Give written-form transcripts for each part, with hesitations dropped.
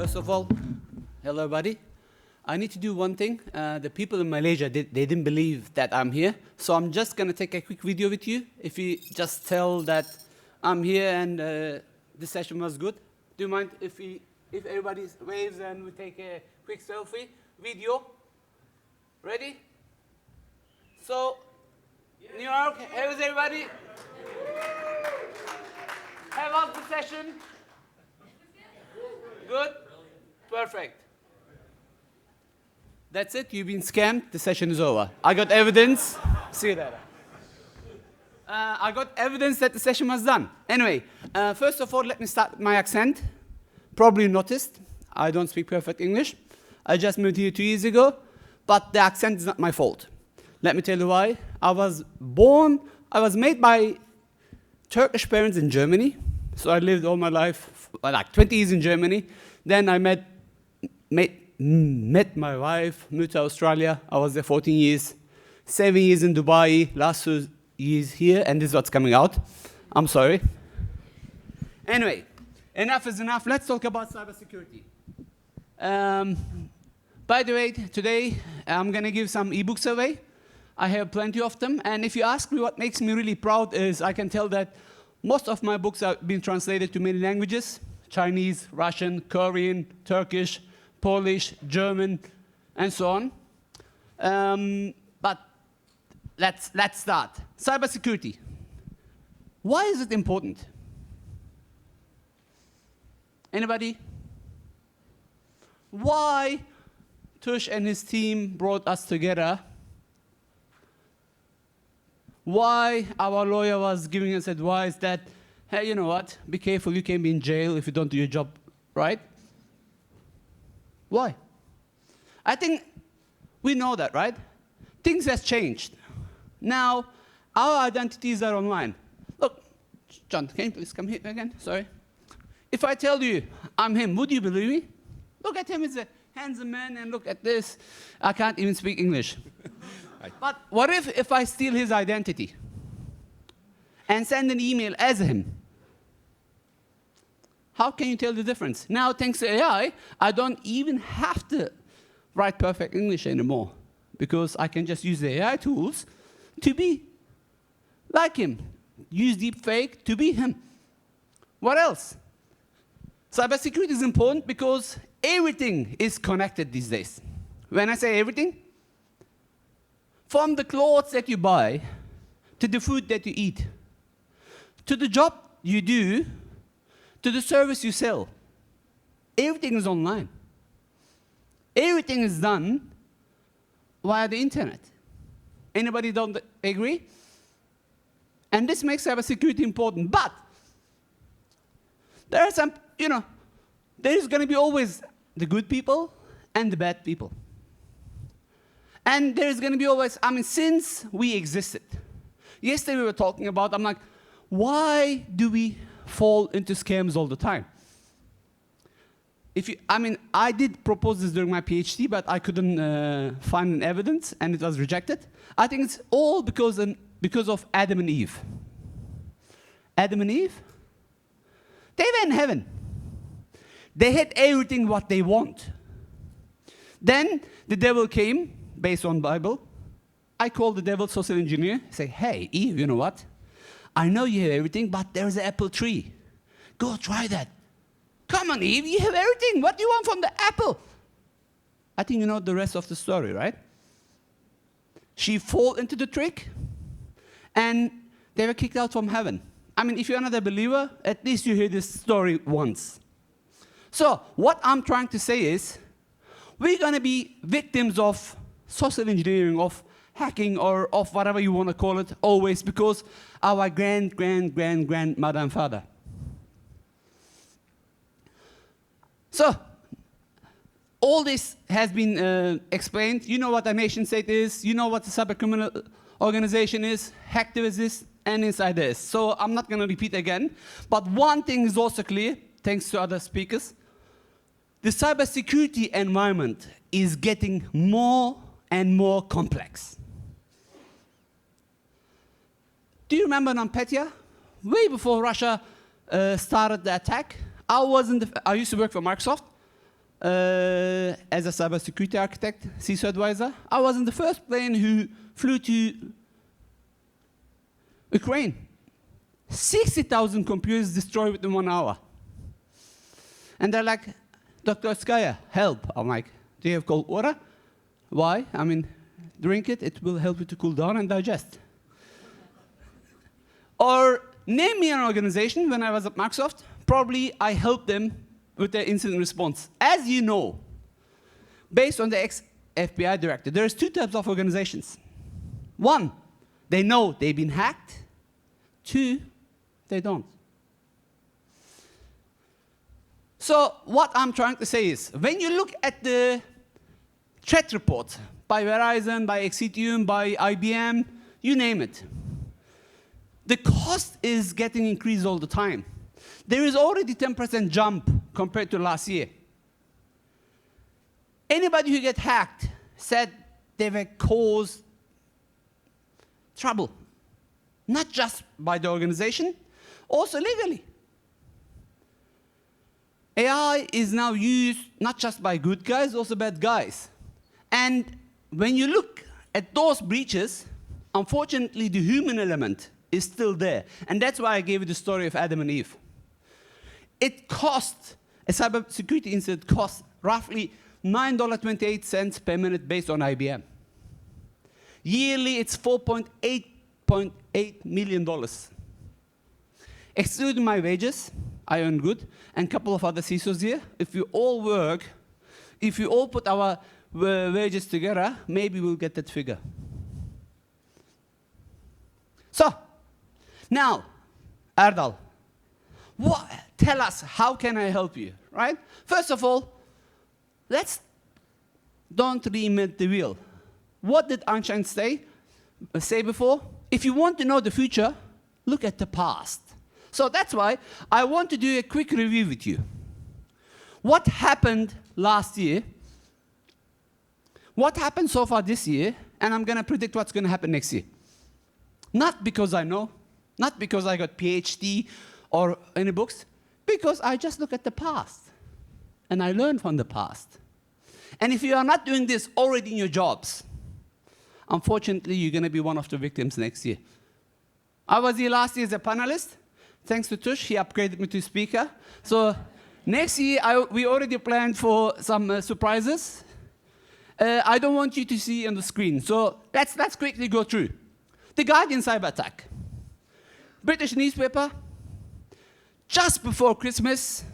First of all, hello everybody. I need to do one thing. The people in Malaysia, they didn't believe that I'm here. So I'm just going to take a quick video with you. If you just tell that I'm here and this session was good. Do you mind if everybody waves and we take a quick selfie video? Ready? So, New York, how is everybody? How was the session? Good? Perfect. That's it. You've been scammed. The session is over. I got evidence. See you later. I got evidence that the session was done. Anyway, first of all, let me start with my accent. Probably noticed, I don't speak perfect English. I just moved here 2 years ago, but the accent is not my fault. Let me tell you why. I was made by Turkish parents in Germany. So I lived all my life, like 20 years in Germany. Then I met my wife, moved to Australia. I was there 14 years, 7 years in Dubai, last 2 years here, and this is what's coming out. I'm sorry. Anyway, enough is enough. Let's talk about cybersecurity. By the way, today I'm going to give some ebooks away. I have plenty of them, and if you ask me what makes me really proud is I can tell that most of my books have been translated to many languages: Chinese, Russian, Korean, Turkish, Polish, German, and so on. But let's start. Cybersecurity. Why is it important? Anybody? Why Tush and his team brought us together? Why our lawyer was giving us advice that, hey, you know what? Be careful, you can be in jail if you don't do your job right. Why? I think we know that, right? Things have changed. Now, our identities are online. Look, John, can you please come here again? Sorry. If I tell you I'm him, would you believe me? Look at him, he's a handsome man, and look at this. I can't even speak English. But what if I steal his identity and send an email as him? How can you tell the difference? Now, thanks to AI, I don't even have to write perfect English anymore because I can just use the AI tools to be like him. Use deepfake to be him. What else? Cybersecurity is important because everything is connected these days. When I say everything, from the clothes that you buy, to the food that you eat, to the job you do, to the service you sell, everything is online. Everything is done via the internet. Anybody don't agree? And this makes cybersecurity important. But there are some, there is going to be always the good people and the bad people. And there's going to be always, since we existed. Yesterday we were talking about, I'm like, why do we fall into scams all the time? I did propose this during my PhD, but I couldn't find an evidence, and it was rejected. I think it's all because of Adam and Eve. Adam and Eve, they were in heaven. They had everything what they want. Then the devil came, based on Bible. I call the devil social engineer. Say, hey, Eve, you know what? I know you have everything, but there's an apple tree. Go try that. Come on, Eve, you have everything. What do you want from the apple? I think you know the rest of the story, right? She fell into the trick, and they were kicked out from heaven. If you're not a believer, at least you hear this story once. So what I'm trying to say is, we're going to be victims of social engineering, of hacking, or of whatever you want to call it, always because our grandmother and father. So, all this has been explained. You know what a nation state is, you know what a cybercriminal organization is, hacktivists, and insiders. So I'm not going to repeat again. But one thing is also clear, thanks to other speakers. The cybersecurity environment is getting more and more complex. Do you remember NotPetya? Way before Russia started the attack, I used to work for Microsoft. as a cybersecurity architect, CISO advisor. I was in the first plane who flew to Ukraine. 60,000 computers destroyed within 1 hour. And they're like, Dr. Ozkaya, help. I'm like, do you have cold water? Why? I mean, drink it. It will help you to cool down and digest. Or name me an organization when I was at Microsoft. Probably I helped them with their incident response. As you know, based on the ex-FBI director, there's 2 types of organizations. 1, they know they've been hacked. 2, they don't. So what I'm trying to say is, when you look at the threat report by Verizon, by Xcitium, by IBM, you name it, the cost is getting increased all the time. There is already 10% jump compared to last year. Anybody who get hacked said they were caused trouble, not just by the organization, also legally. AI is now used not just by good guys, also bad guys. And when you look at those breaches, unfortunately, the human element is still there. And that's why I gave you the story of Adam and Eve. It cost, a cybersecurity incident cost roughly $9.28 per minute based on IBM. Yearly, it's $4.8 million. Excluding my wages, I earn good, and a couple of other CISOs here. If we all work, if we all put our wages together, maybe we'll get that figure. So, now, Erdal, tell us, how can I help you, right? First of all, let's don't reinvent the wheel. What did Einstein say before? If you want to know the future, look at the past. So that's why I want to do a quick review with you. What happened last year? What happened so far this year? And I'm going to predict what's going to happen next year. Not because I know, not because I got PhD or any books, because I just look at the past. And I learn from the past. And if you are not doing this already in your jobs, unfortunately, you're going to be one of the victims next year. I was here last year as a panelist. Thanks to Tush, he upgraded me to speaker. So next year, we already planned for some surprises. I don't want you to see on the screen. So let's quickly go through. The Guardian cyber attack. British newspaper, just before Christmas,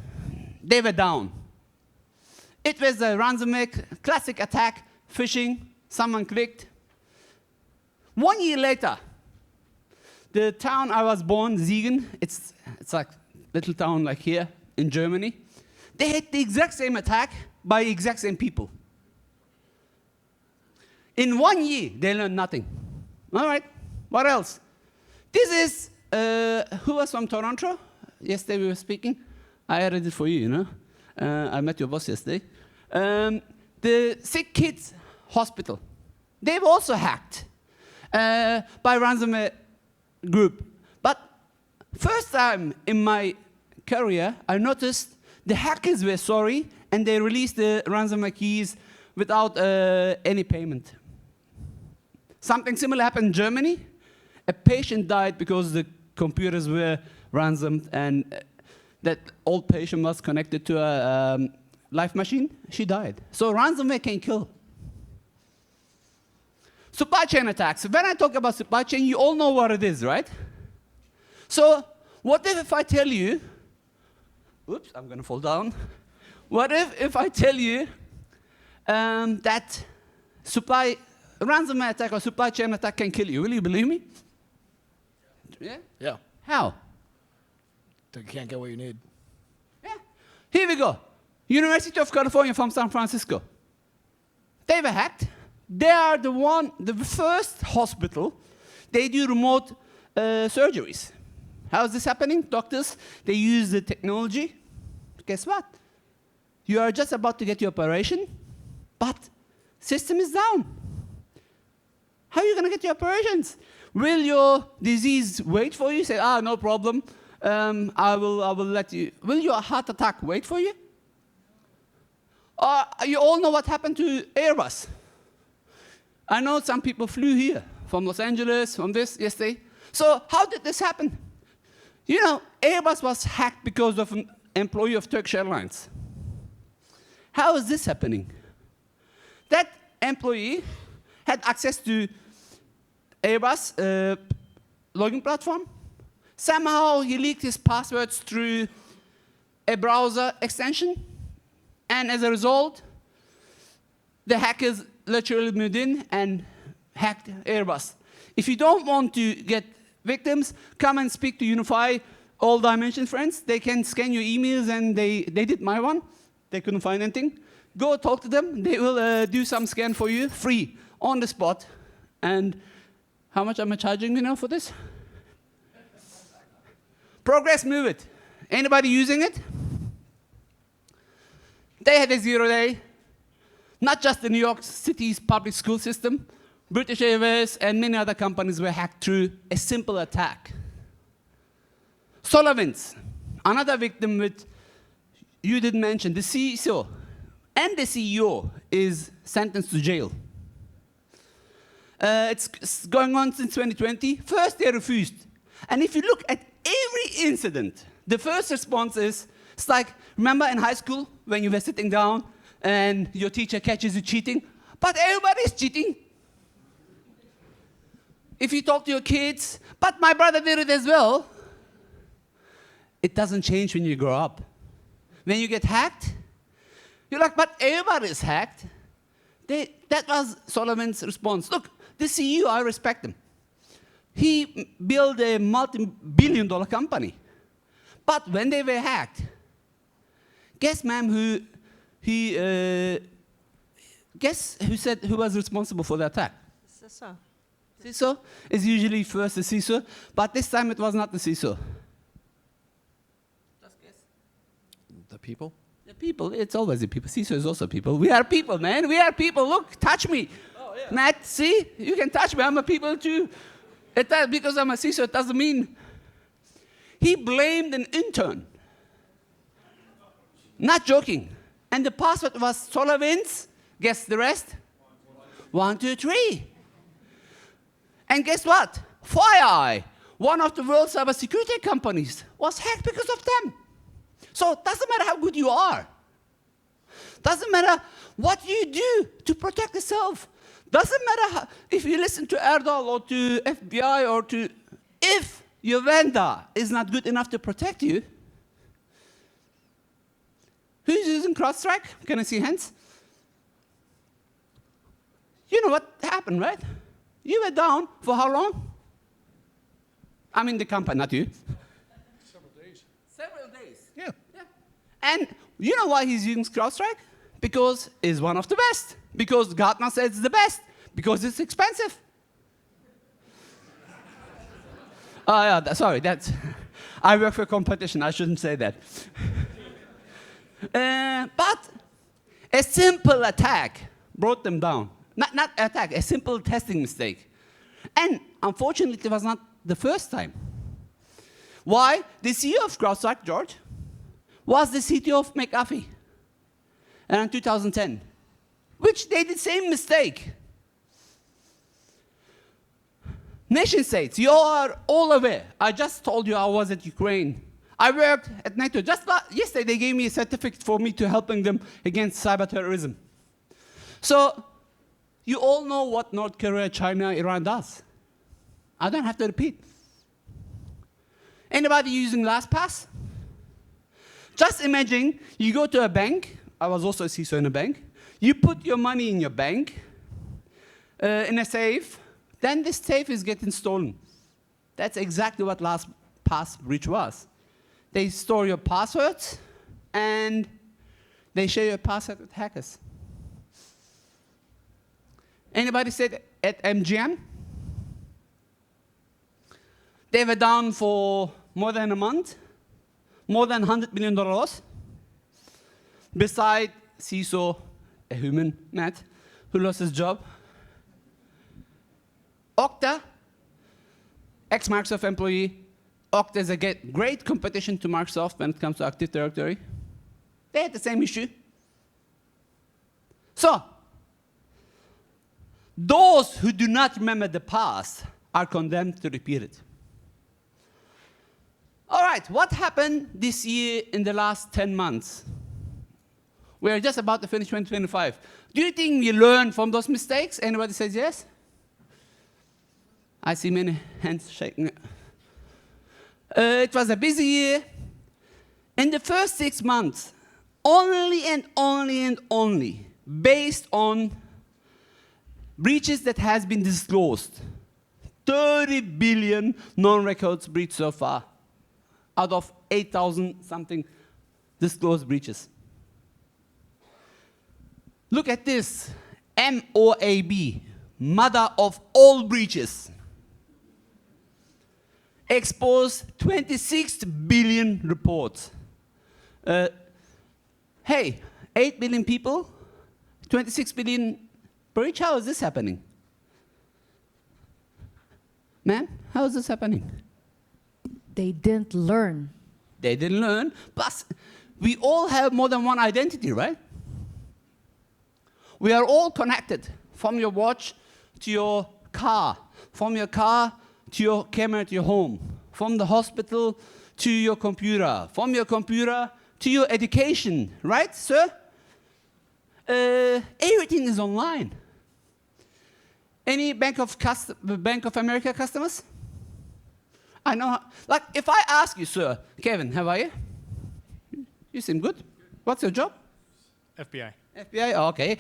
they were down. It was a ransomware, classic attack, phishing, someone clicked. 1 year later, the town I was born, Siegen, it's like a little town like here in Germany. They had the exact same attack by exact same people. In 1 year, they learned nothing. All right, what else? This is, who was from Toronto? Yesterday we were speaking. I added it for you, you know. I met your boss yesterday. The Sick Kids Hospital. They've also hacked by ransomware group. But first time in my career, I noticed the hackers were sorry and they released the ransomware keys without any payment. Something similar happened in Germany. A patient died because the computers were ransomed and that old patient was connected to a life machine. She died. So ransomware can kill. Supply chain attacks. When I talk about supply chain, you all know what it is, right? So what if I tell you, oops, I'm going to fall down. What if I tell you that ransomware attack or supply chain attack can kill you? Will you believe me? Yeah? Yeah. How? You can't get what you need. Yeah. Here we go. University of California from San Francisco. They were hacked. They are the first hospital. They do remote surgeries. How is this happening? Doctors, they use the technology. Guess what? You are just about to get your operation, but system is down. How are you going to get your operations? Will your disease wait for you? Say, no problem. I will let you. Will your heart attack wait for you? You all know what happened to Airbus. I know some people flew here from Los Angeles, from this yesterday. So how did this happen? You know, Airbus was hacked because of an employee of Turkish Airlines. How is this happening? That employee had access to Airbus login platform. Somehow he leaked his passwords through a browser extension. And as a result, the hackers literally moved in and hacked Airbus. If you don't want to get victims, come and speak to Unify All Dimension friends. They can scan your emails, and they did my one. They couldn't find anything. Go talk to them. They will do some scan for you, free, on the spot. And how much am I charging me now for this? Progress Move It. Anybody using it? They had a 0-day. Not just the New York City's public school system. British Airways and many other companies were hacked through a simple attack. SolarWinds, another victim with, you didn't mention, the CISO and the CEO is sentenced to jail. It's going on since 2020. First, they refused. And if you look at every incident, the first response is, it's like, remember in high school when you were sitting down and your teacher catches you cheating? But everybody's cheating. If you talk to your kids, but my brother did it as well, it doesn't change when you grow up. When you get hacked, you're like, but everybody's hacked. That was Solomon's response. Look, the CEO, I respect him. He built a multi-billion-dollar company. But when they were hacked, guess, ma'am, guess who said who was responsible for the attack? CISO. CISO is usually first the CISO, but this time it was not the CISO. Just guess. The people? The people, it's always the people. CISO is also people. We are people, man. We are people. Look, touch me. Oh, yeah. Matt, see? You can touch me. I'm a people too. Because I'm a CISO, it doesn't mean. He blamed an intern. Not joking. And the password was SolarWinds. Guess the rest? 1, 2, 3. And guess what? FireEye, one of the world's cybersecurity companies, was hacked because of them. So it doesn't matter how good you are. Doesn't matter what you do to protect yourself. Doesn't matter if you listen to Erdal or to FBI or to... If your vendor is not good enough to protect you, who's using CrowdStrike? Can I see hands? You know what happened, right? You were down for how long? I mean the company, not you. Several days. Several days. Yeah. And you know why he's using CrowdStrike? Because it's one of the best. Because Gartner says it's the best. Because it's expensive. Oh, yeah, sorry, that's... I work for competition, I shouldn't say that. But a simple attack brought them down. Not attack, a simple testing mistake. And unfortunately, it was not the first time. Why? The CEO of CrowdStrike, George, was the CTO of McAfee in 2010, which they did the same mistake. Nation states, you are all aware. I just told you I was at Ukraine. I worked at NATO. Just yesterday, they gave me a certificate for me to helping them against cyber terrorism. So, you all know what North Korea, China, Iran does. I don't have to repeat. Anybody using LastPass? Just imagine you go to a bank. I was also a CISO in a bank. You put your money in your bank, in a safe. Then this safe is getting stolen. That's exactly what LastPass breach was. They store your passwords, and they share your password with hackers. Anybody said at MGM? They were down for more than a month, more than $100 million loss. Beside CISO, a human, Matt, who lost his job. Okta, ex-Microsoft employee. Okta is a great competition to Microsoft when it comes to Active Directory. They had the same issue. So, those who do not remember the past are condemned to repeat it. All right, what happened this year in the last 10 months? We're just about to finish 2025. Do you think we learned from those mistakes? Anybody says yes? I see many hands shaking. It was a busy year. In the first 6 months, only and only based on breaches that has been disclosed, 30 billion non-records breached so far, out of 8,000 something disclosed breaches. Look at this, MOAB, mother of all breaches, exposed 26 billion reports. Hey, 8 billion people, 26 billion breach, how is this happening? Ma'am, how is this happening? They didn't learn. They didn't learn. Plus, we all have more than one identity, right? We are all connected, from your watch to your car, from your car to your camera to your home, from the hospital to your computer, from your computer to your education, right, sir? Everything is online. Any Bank of America customers? I know, like if I ask you, sir, Kevin, how are you? You seem good. What's your job? FBI. FBI, oh, okay.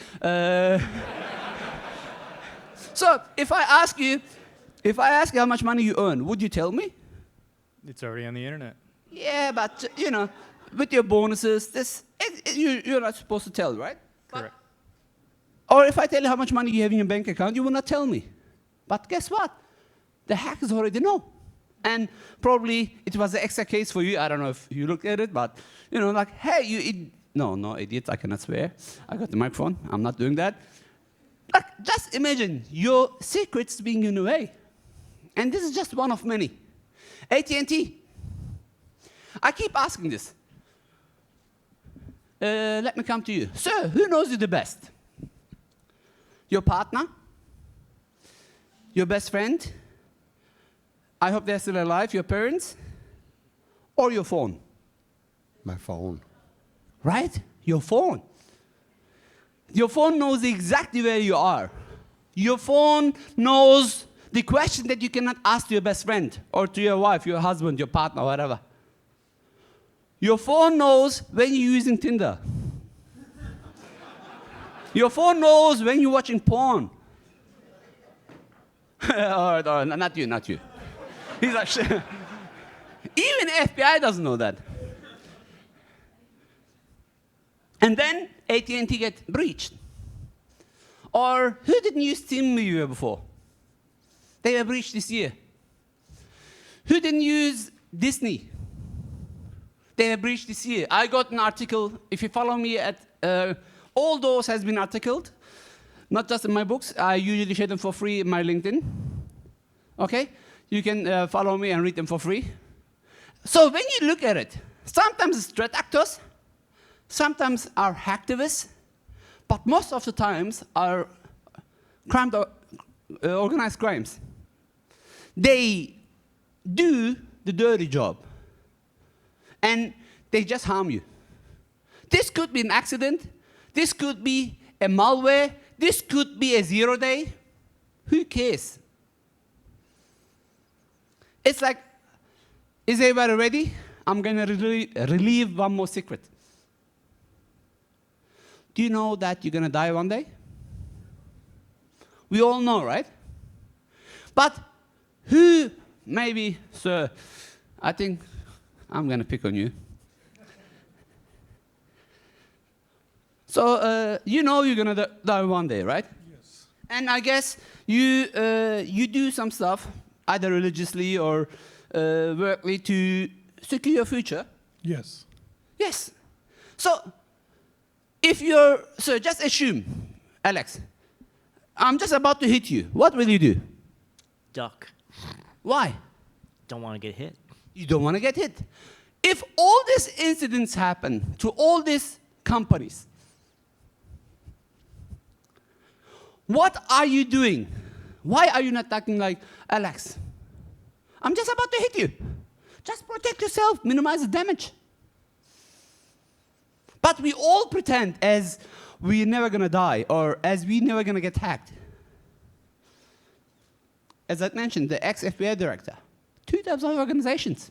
So if I ask you how much money you earn, would you tell me? It's already on the internet. Yeah, but you know, with your bonuses, you're not supposed to tell, right? Correct. Or if I tell you how much money you have in your bank account, you will not tell me. But guess what? The hackers already know. And probably it was an extra case for you. I don't know if you looked at it, but you know, like, hey, no, idiot, I cannot swear. I got the microphone. I'm not doing that. Like, just imagine your secrets being given away. And this is just one of many. AT&T. I keep asking this. Let me come to you. Sir, who knows you the best? Your partner? Your best friend? I hope they're still alive. Your parents? Or your phone? My phone. Right? Your phone. Your phone knows exactly where you are. Your phone knows the question that you cannot ask to your best friend or to your wife, your husband, your partner, whatever. Your phone knows when you're using Tinder. Your phone knows when you're watching porn. or not you. He's like, even FBI doesn't know that. And then AT&T get breached. Or who didn't use TeamViewer before? They were breached this year. Who didn't use Disney? They were breached this year. I got an article, if you follow me at, all those has been articled, not just in my books. I usually share them for free in my LinkedIn. Okay? You can follow me and read them for free. So when you look at it, sometimes it's threat actors, sometimes are hacktivists, but most of the times are organized crimes. They do the dirty job, and they just harm you. This could be an accident. This could be a malware. This could be a 0-day. Who cares? It's like, is everybody ready? I'm going to relieve one more secret. Do you know that you're going to die one day? We all know, right? But who, maybe, sir, I think I'm going to pick on you. So you know you're going to die one day, right? Yes. And I guess you do some stuff, either religiously or workly, to secure your future. Yes. Yes. So if you're, so just assume, Alex, I'm just about to hit you. What will you do? Duck. Why? Don't want to get hit. You don't want to get hit. If all these incidents happen to all these companies, What are you doing? Why are you not acting like, Alex, I'm just about to hit you. Just protect yourself, minimize the damage. But we all pretend as we're never gonna die or as we're never gonna get hacked. As I mentioned, the ex-FBI director, 2 types of organizations.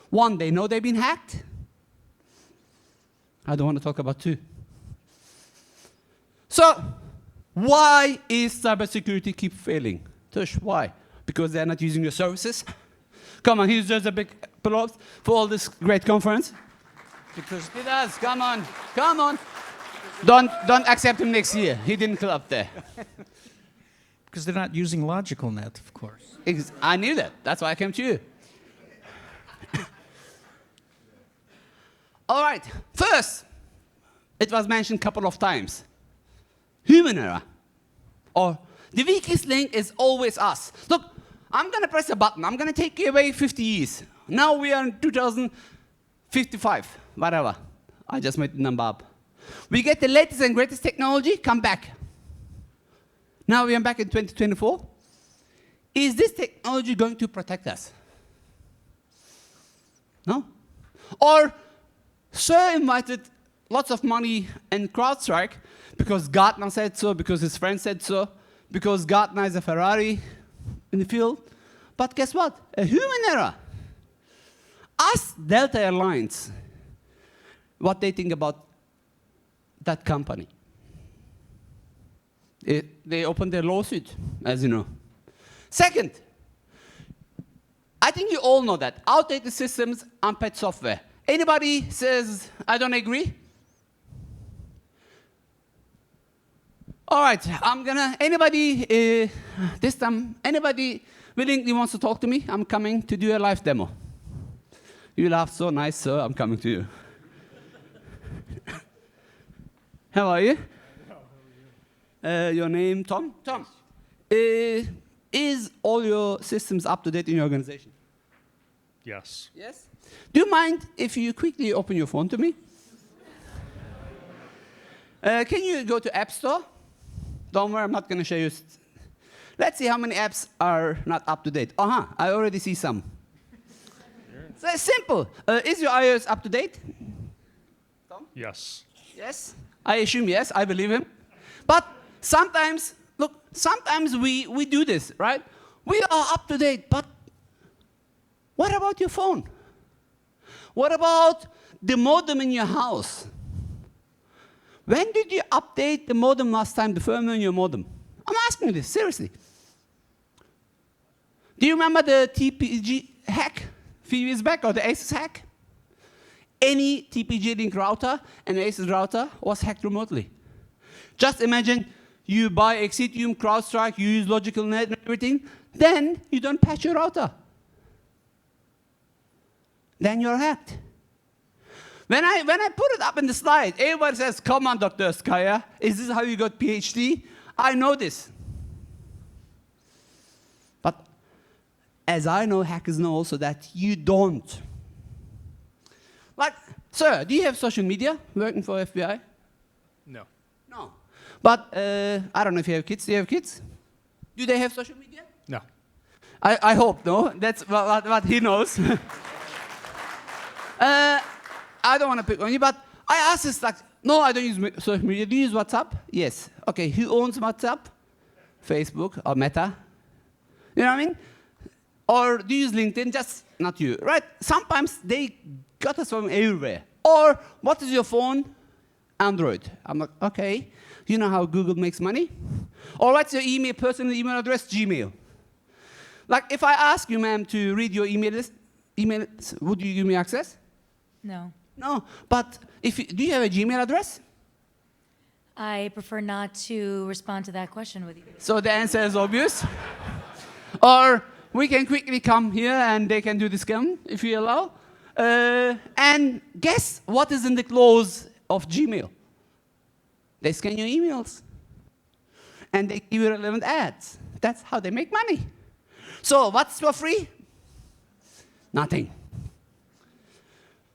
One, they know they've been hacked. I don't want to talk about 2. So, why is cybersecurity keep failing? Tush, why? Because they're not using your services? Come on, he's just a big applause for all this great conference. Because he does, come on, come on. Don't accept him next year. He didn't club there. Because they're not using logical net, of course. I knew that. That's why I came to you. All right. First, it was mentioned a couple of times. Human error. Or the weakest link is always us. Look, I'm going to press a button. I'm going to take away 50 years. Now we are in 2055, whatever. I just made the number up. We get the latest and greatest technology, come back. Now we are back in 2024. Is this technology going to protect us? No? Or Sir invited lots of money and CrowdStrike because Gartner said so, because his friend said so, because Gartner is a Ferrari in the field. But guess what? A human error. Ask Delta Airlines what they think about that company. They opened their lawsuit, as you know. Second, I think you all know that outdated systems, unpatched software. Anybody says, I don't agree? All right, anybody, this time, anybody willingly wants to talk to me? I'm coming to do a live demo. You laugh so nice, sir, I'm coming to you. How are you? Your name, Tom? Tom. Is all your systems up to date in your organization? Yes. Yes? Do you mind if you quickly open your phone to me? Can you go to App Store? Don't worry, I'm not going to show you. Let's see how many apps are not up to date. I already see some. So it's simple. Is your iOS up to date? Tom? Yes. Yes? I assume yes, I believe him. But sometimes, look, sometimes we do this, right? We are up to date, but what about your phone? What about the modem in your house? When did you update the modem last time, the firmware in your modem? I'm asking you this, seriously. Do you remember the TPG hack a few years back, or the ASUS hack? Any TPG link router and ASUS router was hacked remotely. Just imagine you buy Xcitium, CrowdStrike, you use logical net and everything, then you don't patch your router. Then you're hacked. When I put it up in the slide, everybody says, come on, Dr. Ozkaya, is this how you got PhD? I know this. But as I know, hackers know also that you don't. Like, sir, do you have social media working for FBI? No. No. But I don't know if you have kids. Do you have kids? Do they have social media? No. I hope, no? That's what he knows. I don't want to pick on you, but I asked this, like, no, I don't use social media. Do you use WhatsApp? Yes. Okay, who owns WhatsApp? Facebook or Meta? You know what I mean? Or do you use LinkedIn? Just not you, right? Sometimes they got us from everywhere. Or what is your phone? Android. I'm like, okay. You know how Google makes money? Or what's your email, personal email address? Gmail. Like, if I ask you, ma'am, to read your emails, would you give me access? No. No, but do you have a Gmail address? I prefer not to respond to that question with you. So the answer is obvious. Or we can quickly come here and they can do the scan, if you allow. And guess what is in the clause of Gmail? They scan your emails. And they give you relevant ads. That's how they make money. So what's for free? Nothing.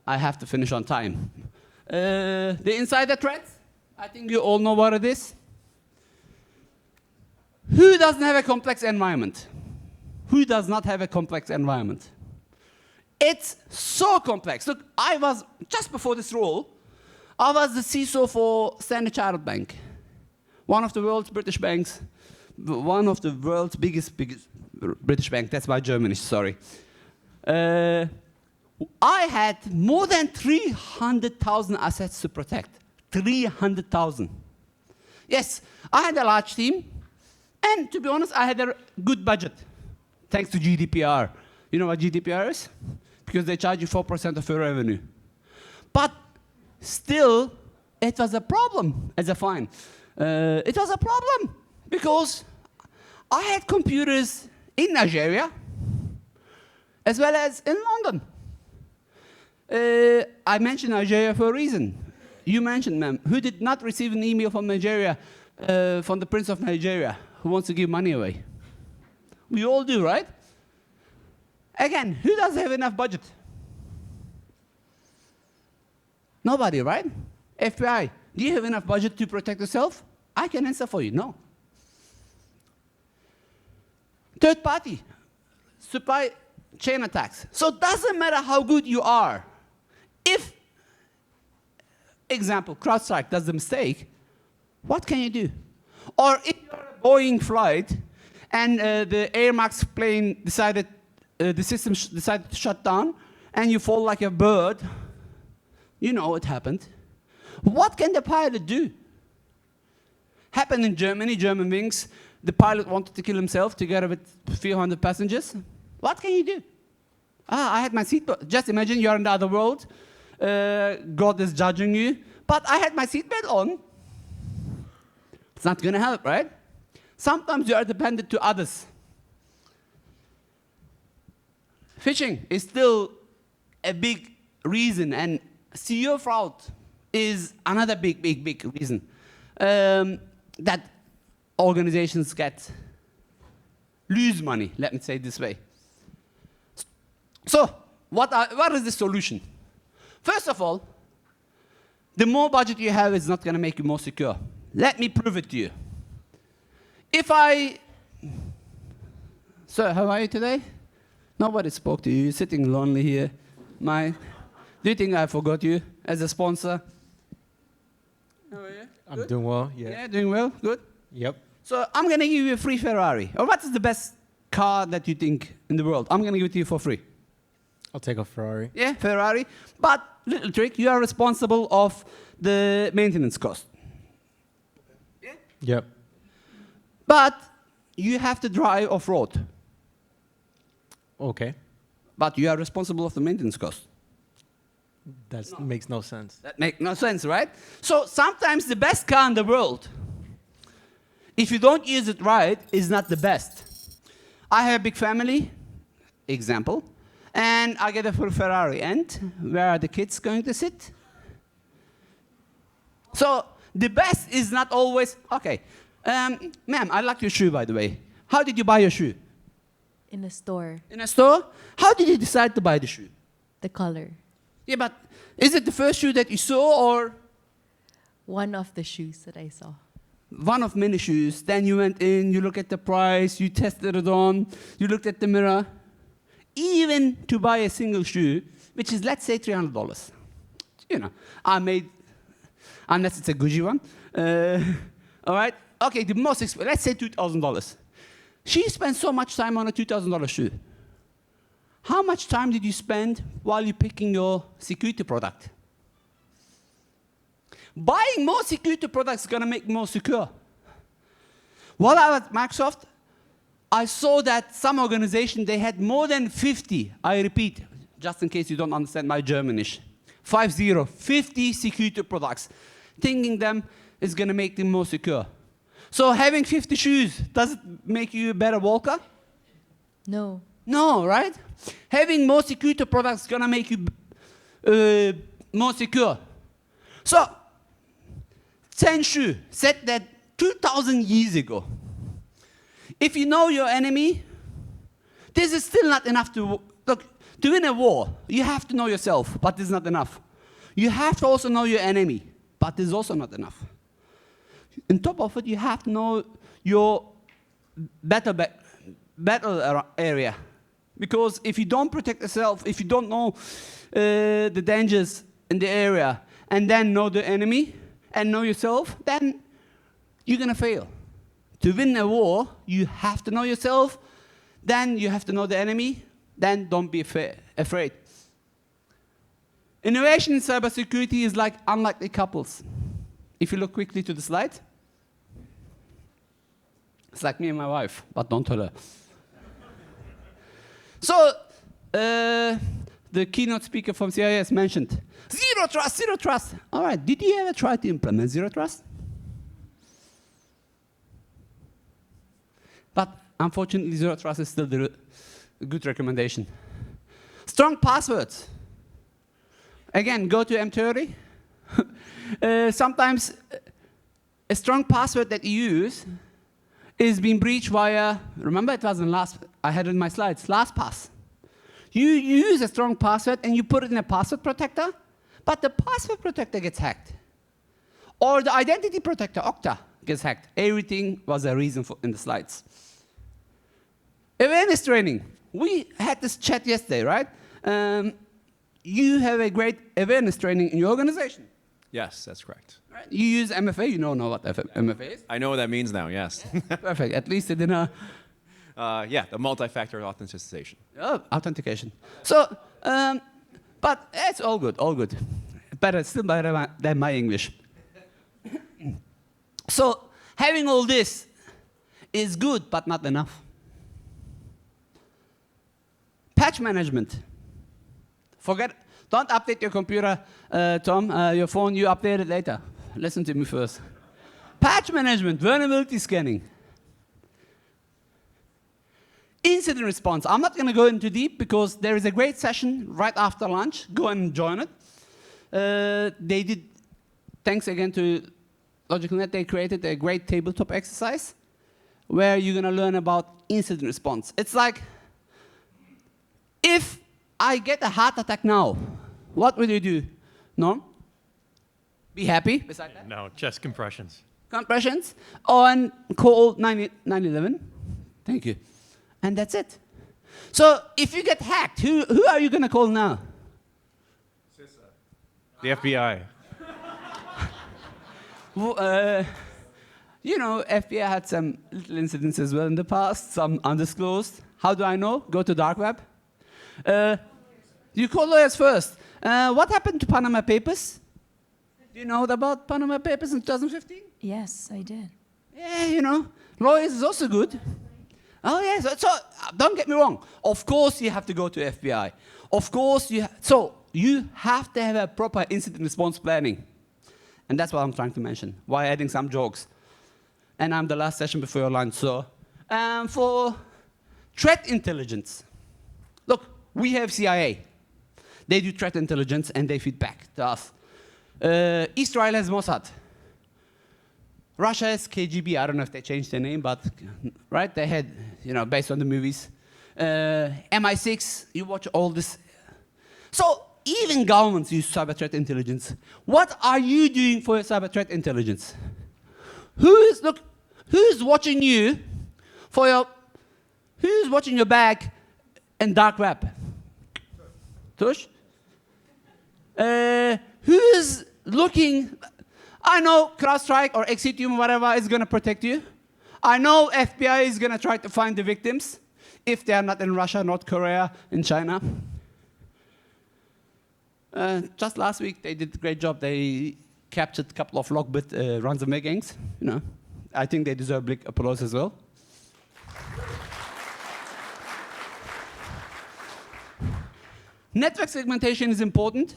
I have to finish on time. The insider threats, I think you all know what it is. Who doesn't have a complex environment? Who does not have a complex environment? It's so complex. Look, I was, just before this role, I was the CISO for Standard Chartered Bank, one of the world's British banks, one of the world's biggest British bank. That's my Germanish, sorry. I had more than 300,000 assets to protect. 300,000. Yes, I had a large team, and to be honest, I had a good budget, thanks to GDPR. You know what GDPR is? Because they charge you 4% of your revenue. But still, it was a problem as a fine. It was a problem because I had computers in Nigeria as well as in London. I mentioned Nigeria for a reason. You mentioned, ma'am, who did not receive an email from Nigeria, from the Prince of Nigeria, who wants to give money away? We all do, right? Again, who doesn't have enough budget? Nobody, right? FBI, do you have enough budget to protect yourself? I can answer for you, no. Third party, supply chain attacks. So it doesn't matter how good you are. If, example, CrowdStrike does the mistake, what can you do? Or if you're a Boeing flight and the Air Max plane decided, the system decided to shut down and you fall like a bird, you know it happened. What can the pilot do? Happened in Germany, German wings. The pilot wanted to kill himself together with a few hundred passengers. What can you do? I had my seatbelt. Just imagine you're in the other world. God is judging you. But I had my seatbelt on. It's not going to help, right? Sometimes you are dependent to others. Phishing is still a big reason, and CEO fraud is another big reason that organizations lose money, let me say it this way. So, what is the solution? First of all, the more budget you have is not going to make you more secure. Let me prove it to you. Sir, how are you today? Nobody spoke to you. You're sitting lonely here. Do you think I forgot you as a sponsor? How are you? I'm Good? doing well, yeah. Yeah, doing well? Good? Yep. So I'm going to give you a free Ferrari. Or what is the best car that you think in the world? I'm going to give it to you for free. I'll take a Ferrari. Yeah, Ferrari. But, little trick, you are responsible of the maintenance cost. Yeah? Yep. But you have to drive off-road. Okay. But you are responsible of the maintenance cost. That makes no sense. That makes no sense, right? So sometimes the best car in the world, if you don't use it right, is not the best. I have a big family, example, and I get a Ferrari. And where are the kids going to sit? So the best is not always, okay. Ma'am, I like your shoe, by the way. How did you buy your shoe? In a store, In a store? How did you decide to buy the shoe? the color. Yeah, but is it the first shoe that you saw, or One of the shoes that I saw. one of many shoes? Then you went in, you look at the price, you tested it on, you looked at the mirror. Even to buy a single shoe, which is, let's say, $300. You know, unless it's a Gucci one. All right? Okay, the most expensive, let's say $2,000. She spent so much time on a $2,000 shoe. How much time did you spend while you're picking your security product? Buying more security products is going to make you more secure. While I was at Microsoft, I saw that some organization, they had more than 50, I repeat, just in case you don't understand my Germanish, 50 security products, thinking them is going to make them more secure. So having 50 shoes, does it make you a better walker? No. No, right? Having more security products is going to make you more secure. So, Chen Shu said that 2,000 years ago, if you know your enemy, this is still not enough to, look, to win a war, you have to know yourself, but this is not enough. You have to also know your enemy, but this is also not enough. On top of it, you have to know your battle area. Because if you don't protect yourself, if you don't know the dangers in the area, and then know the enemy, and know yourself, then you're going to fail. To win a war, you have to know yourself, then you have to know the enemy, then don't be afraid. Innovation in cybersecurity is like unlikely couples. If you look quickly to the slide, it's like me and my wife, but don't tell her. So, the keynote speaker from CIS mentioned, zero trust, zero trust. All right, did you ever try to implement zero trust? But unfortunately, zero trust is still the good recommendation. Strong passwords. Again, go to M30. Sometimes a strong password that you use is being breached via, remember it was in I had it in my slides, LastPass. You use a strong password and you put it in a password protector, but the password protector gets hacked. Or the identity protector, Okta, gets hacked. Everything was a reason in the slides. Awareness training. We had this chat yesterday, right? You have a great awareness training in your organization. Yes, that's correct. Right? You use MFA, you know what MFA is? I know what that means now, yes. Perfect, at least it didn't... Yeah, the multi-factor authentication. Authentication. So, but it's all good, all good. Still better than my English. So, having all this is good, but not enough. Patch management. Don't update your computer, Tom, your phone, you update it later. Listen to me first. Patch management, vulnerability scanning. Incident response. I'm not going to go into deep because there is a great session right after lunch. Go and join it. They did, thanks again to LogicalNet, they created a great tabletop exercise where you're going to learn about incident response. It's like, if I get a heart attack now, what will you do? No? Be happy beside that? No, chest compressions. Compressions on call 911. Thank you. And that's it. So if you get hacked, who are you going to call now? The FBI. Well, you know, FBI had some little incidents as well in the past, some undisclosed. How do I know? Go to dark web. You call lawyers first. What happened to Panama Papers? Do you know about Panama Papers in 2015? Yes, I did. Yeah, you know, lawyers is also good. Oh, yes. So don't get me wrong. Of course, you have to go to FBI. Of course, you have to have a proper incident response planning. And that's what I'm trying to mention, while adding some jokes. And I'm the last session before your lunch. So for threat intelligence, look, we have CIA. They do threat intelligence, and they feed back to us. Israel has Mossad. Russia has KGB. I don't know if they changed their name, but right, they had, you know, based on the movies. MI6, you watch all this. So even governments use cyber threat intelligence. What are you doing for your cyber threat intelligence? Who's watching you for your, who's watching your back in dark web? Tush? Who's looking? I know CrowdStrike or Xcitium, whatever, is going to protect you. I know FBI is going to try to find the victims if they are not in Russia, North Korea, in China. Just last week, they did a great job. They captured a couple of Lockbit ransomware gangs. You know, I think they deserve big applause as well. Network segmentation is important.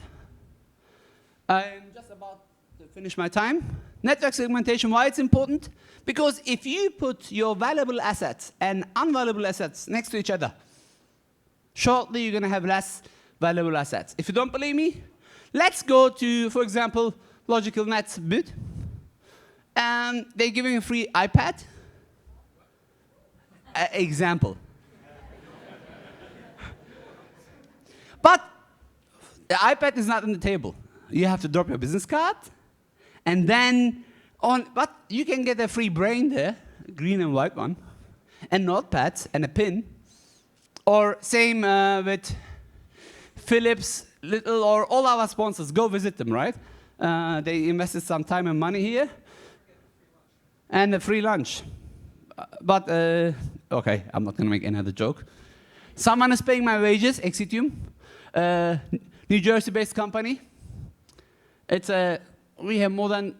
I'm just about to finish my time. Network segmentation, why it's important? Because if you put your valuable assets and unvaluable assets next to each other, shortly you're going to have less valuable assets. If you don't believe me, let's go to, for example, LogicalNet's booth. And they're giving a free iPad. Example. But the iPad is not on the table. You have to drop your business card, and then but you can get a free brain there, green and white one, and notepads and a pin. Or same with Philips, Little, or all our sponsors. Go visit them, right? They invested some time and money here. And a free lunch. But, okay, I'm not going to make another joke. Someone is paying my wages, Xcitium, New Jersey-based company. We have more than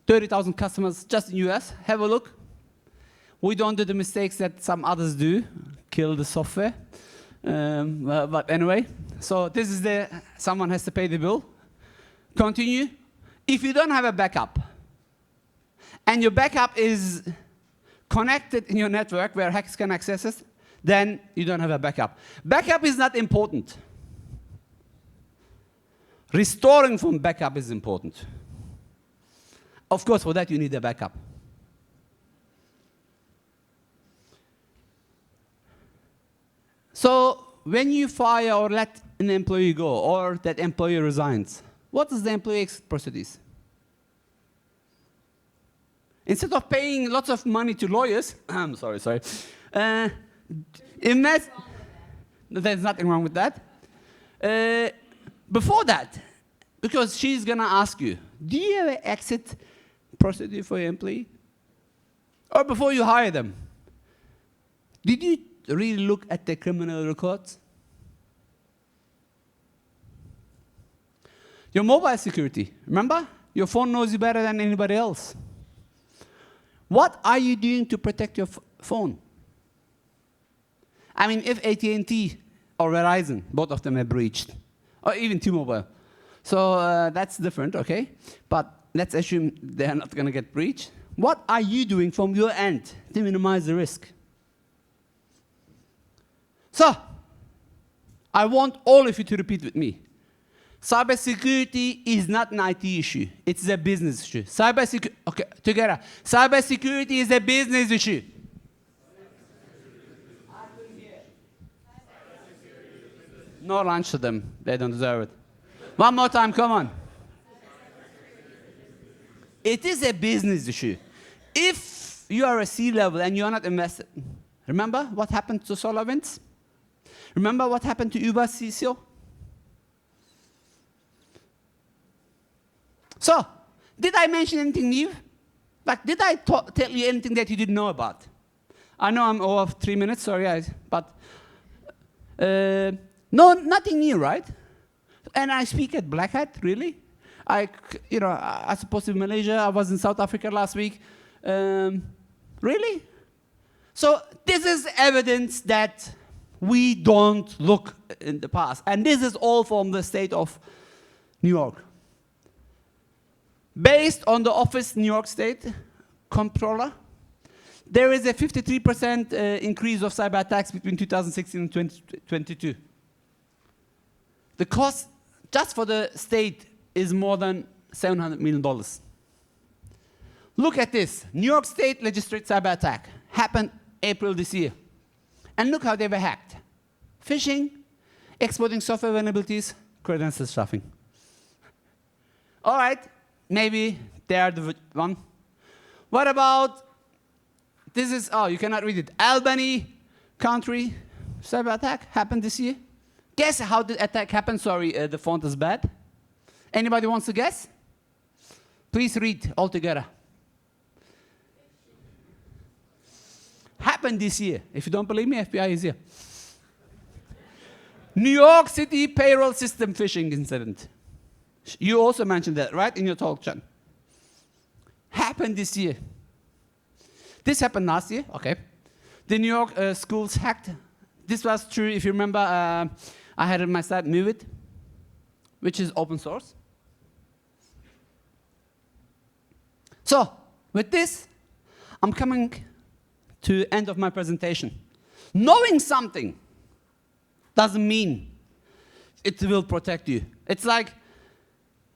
30,000 customers just in the US. Have a look. We don't do the mistakes that some others do, kill the software. But anyway, so this is someone has to pay the bill. Continue. If you don't have a backup, and your backup is connected in your network where hackers can access it, then you don't have a backup. Backup is not important. Restoring from backup is important. Of course, for that you need a backup. So when you fire or let an employee go, or that employee resigns, what is the employee procedures? Instead of paying lots of money to lawyers, I'm sorry, invest. There's nothing wrong with that. Before that, because she's gonna ask you, do you have an exit procedure for your employee? Or before you hire them, did you really look at their criminal records? Your mobile security, remember? Your phone knows you better than anybody else. What are you doing to protect your phone? I mean, if AT&T or Verizon, both of them are breached, or even T-Mobile, so that's different, okay? But let's assume they're not going to get breached. What are you doing from your end to minimize the risk? So, I want all of you to repeat with me. Cybersecurity is not an IT issue. It's a business issue. Okay, together. Cybersecurity is a business issue. No lunch to them. They don't deserve it. One more time, come on. It is a business issue. If you are a C-level and you're not invested, remember what happened to SolarWinds? Remember what happened to Uber CISO? So, did I mention anything new? Like, did I tell you anything that you didn't know about? I know I'm over 3 minutes, sorry, but no, nothing new, right? And I speak at Black Hat, really? I supposed to be in Malaysia. I was in South Africa last week. Really? So this is evidence that we don't look in the past. And this is all from the state of New York. Based on the Office New York State Comptroller, there is a 53% increase of cyber attacks between 2016 and 2022. The cost just for the state is more than $700 million. Look at this. New York State legislative cyber attack happened April this year. And look how they were hacked. Phishing, exploiting software vulnerabilities, credential stuffing. All right, maybe they are the one. What about, this is, oh, you cannot read it. Albany country cyber attack happened this year. Guess how the attack happened? Sorry, the font is bad. Anybody wants to guess? Please read all together. Happened this year. If you don't believe me, FBI is here. New York City payroll system phishing incident. You also mentioned that, right, in your talk, Chan? Happened this year. This happened last year, okay. The New York schools hacked. This was true, if you remember, I had in my site Move It, which is open source. So, with this, I'm coming to the end of my presentation. Knowing something doesn't mean it will protect you. It's like,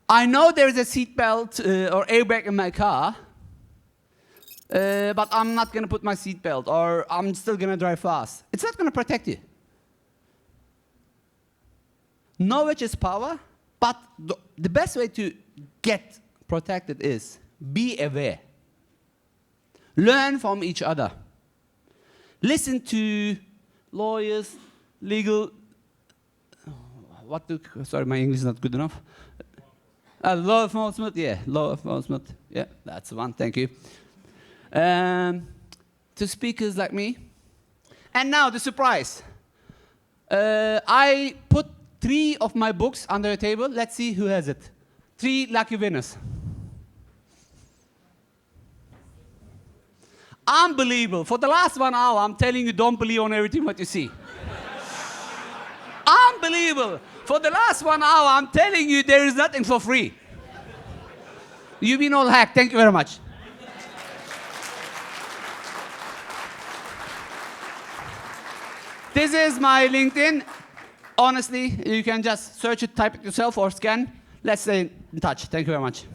I know there's a seatbelt or airbag in my car, but I'm not going to put my seatbelt, or I'm still going to drive fast. It's not going to protect you. Knowledge is power, but the best way to get protected is be aware. Learn from each other. listen to lawyers, legal, sorry, my English is not good enough. Law enforcement, yeah, law enforcement. Yeah, that's the one, thank you. To speakers like me. And now the surprise. I put 3 of my books under the table. Let's see who has it. 3 lucky winners. Unbelievable. For the last 1 hour, I'm telling you, don't believe on everything what you see. Unbelievable. For the last 1 hour, I'm telling you, there is nothing for free. You've been all hacked. Thank you very much. This is my LinkedIn. Honestly, you can just search it, type it yourself, or scan. Let's stay in touch. Thank you very much.